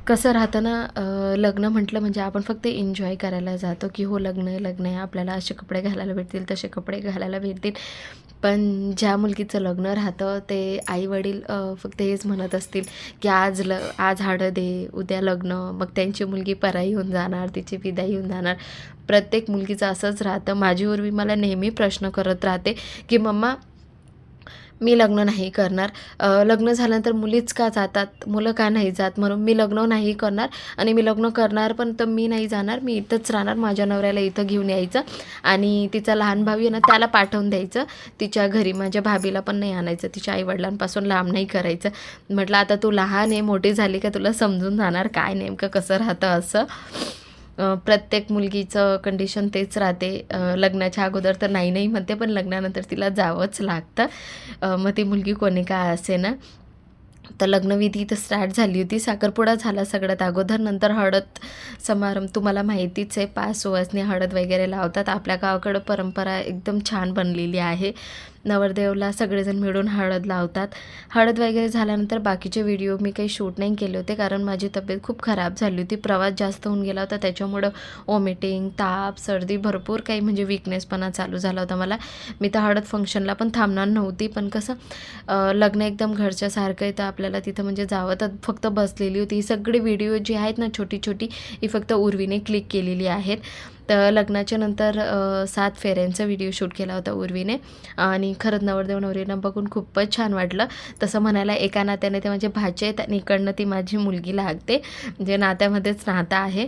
कसं राहतं ना, लग्न म्हटलं म्हणजे आपण फक्त एन्जॉय करायला जातो, की हो लग्न आहे, लग्न आहे, आपल्याला असे कपडे घालायला भेटतील, तसे कपडे घालायला भेटतील. पण ज्या मुलगीचं लग्न राहतं ते आई-वडील फक्त हेच म्हणत असतील, की आज हळद आहे, उद्या लग्न, मग त्यांची मुलगी पराई होऊन जाणार, तिची विदाई होऊन जाणार. प्रत्येक मुलगीचं असंच राहतं. माझी उर्वी मला नेहमी प्रश्न करत राहते, की "मम्मा, मी लग्न नाही करणार. लग्न झाल्यानंतर मुलीच का जातात? मुलं का नाही जात? म्हणून मी लग्न नाही करणार आणि मी लग्न करणार पण तर मी नाही जाणार. मी इथंच राहणार. माझ्या नवऱ्याला इथं घेऊन यायचं आणि तिचा लहान भाऊ आहे ना, त्याला पाठवून द्यायचं तिच्या घरी. माझ्या भाभीला पण नाही आणायचं. तिच्या आई-वडिलांपासून लांब नाही करायचं." म्हटलं, "आता तू लहान आहे, मोठी झाली का तुला समजून जाणार काय नेमकं कसं राहतं असं." प्रत्येक मुलगीचं कंडिशन तेच राहते. लग्नाच्या अगोदर तर नाही, नाही म्हणते, पण लग्नानंतर तिला जावंच लागतं. मग ती मुलगी कोणी का असेना. तर लग्नविधी तर स्टार्ट झाली होती. साखरपुडा झाला सगळ्यात अगोदर. नंतर हळद समारंभ तुम्हाला माहितीच आहे. 5 सुवासिनी हळद वगैरे लावतात. आपल्या गावाकडं परंपरा एकदम छान बनलेली आहे. नवरदेवला सगळेजण मिळून हळद लावतात. हळद वगैरे झाल्यानंतर बाकीचे व्हिडिओ मी काही शूट नाही केले होते, कारण माझी तब्येत खूप खराब झाली होती. प्रवास जास्त होऊन गेला होता, त्याच्यामुळं वॉमिटिंग, ताप, सर्दी भरपूर काही म्हणजे वीकनेसपणा चालू झाला होता मला. मी तर हळद फंक्शनला पण थांबणार नव्हती, पण कसं लग्न एकदम घरच्यासारखं आहे, तर आपल्याला तिथं म्हणजे जावं, तर फक्त बसलेली होती. ही सगळी व्हिडिओ जी आहेत ना छोटी-छोटी, ही फक्त उर्वीने क्लिक केलेली आहेत. तर लग्नाच्या नंतर 7 फेऱ्यांचा व्हिडिओ शूट केला होता उर्वीने आणि खरंच नवरदेव नवरीनं बघून खूपच छान वाटलं. तसं म्हणायला एका नात्याने ते माझे भाचे आहेत आणि इकडनं ती माझी मुलगी लागते. म्हणजे नात्यामध्येच नातं आहे.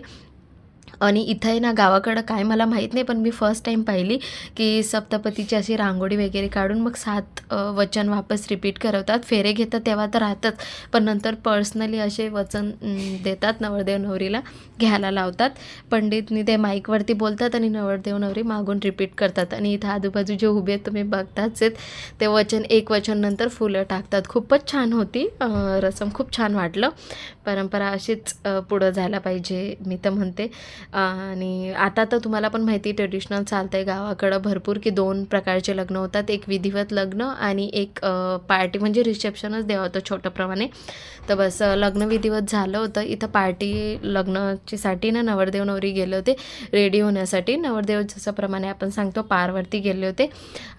आणि इथं आहे ना गावाकडं काय मला माहीत नाही, पण मी फर्स्ट टाईम पाहिली, की सप्तपदीची अशी रांगोळी वगैरे काढून मग 7 वचन वापस रिपीट करवतात. फेरे घेतात तेव्हा तर राहतच, पण नंतर पर्सनली असे वचन देतात नवरदेव नवरीला, घ्यायला लावतात. पंडितनी ते माईकवरती बोलतात आणि नवरदेव नवरी मागून रिपीट करतात आणि इथं आजूबाजू जे उभे आहेत तुम्ही बघताच आहेत, ते वचन एक वचन नंतर फुलं टाकतात. खूपच छान होती रसम, खूप छान वाटलं. परंपरा अशीच पुढं जायला पाहिजे मी तर म्हणते. आणि आता तर तुम्हाला पण माहिती ट्रेडिशनल चालतं आहे गावाकडं भरपूर, की 2 प्रकारचे लग्न होतात. एक विधिवत लग्न आणि एक पार्टी म्हणजे रिसेप्शनच द्यावं होतं छोटंप्रमाणे. तर बस लग्न विधिवत झालं होतं. इथं पार्टी लग्नाचीसाठी ना नवरदेव नवरी गेले होते रेडी होण्यासाठी. नवरदेव जसंप्रमाणे आपण सांगतो पारवरती गेले होते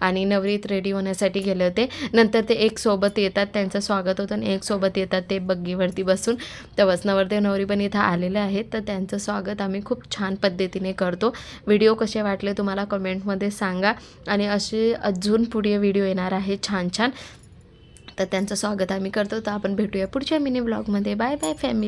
आणि नवरीत रेडी होण्यासाठी गेले होते. नंतर ते एक सोबत येतात, त्यांचं स्वागत होतं आणि एक सोबत येतात ते बग्गीवरती बसून. तर बस नवरदेव नवरी पण इथं आलेले आहेत, तर त्यांचं स्वागत आम्ही खूप छान पद्धतीने करतो. व्हिडिओ कसे वाटले तुम्हाला कमेंटमध्ये सांगा आणि असे अजून पुढे व्हिडिओ येणार आहे छान छान. तर त्यांचं स्वागत आम्ही करतो. तर आपण भेटूया पुढच्या मिनी ब्लॉगमध्ये. Bye bye family.